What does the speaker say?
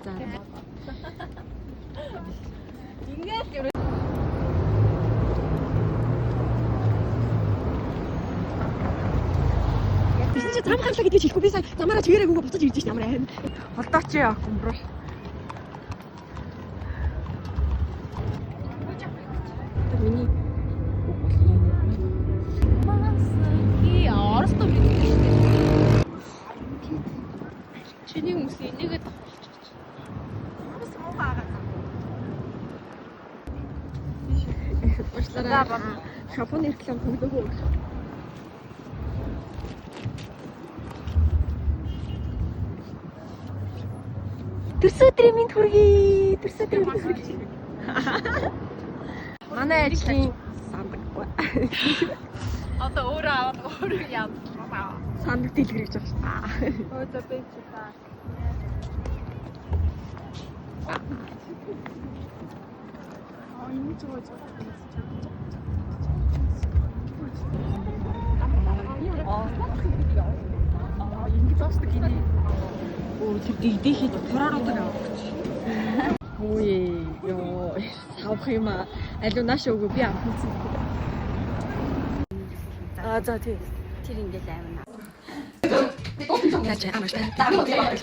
Ингээд 진짜 잠깐만 뒤에 짚고 비싸 나마라 뒤에 그거 붙어 줄지 나마라 어떠지요 공부를 미니 이 알았어 미니 진이 무슨 이게 Уучлаарай. Шопоны реклам хийдэггүй. Төрсөдрийн минь хүргэе. Төрсөдрийн минь хүргэе. Манай ажлын сандаггүй. Одоо өөрөө аваад өөрөө яваа. Сандаг дэлгэр гэж байна. Ой за би ч та. Ini coba-coba. Ini pasti gini. Oh, jadi dia itu terlalu terang. Oh yo, sao mà anh nói số của biết không? Jadi. Thì đừng để lại mà. Cái tốt trong nhà trẻ ăn mà, tao có thể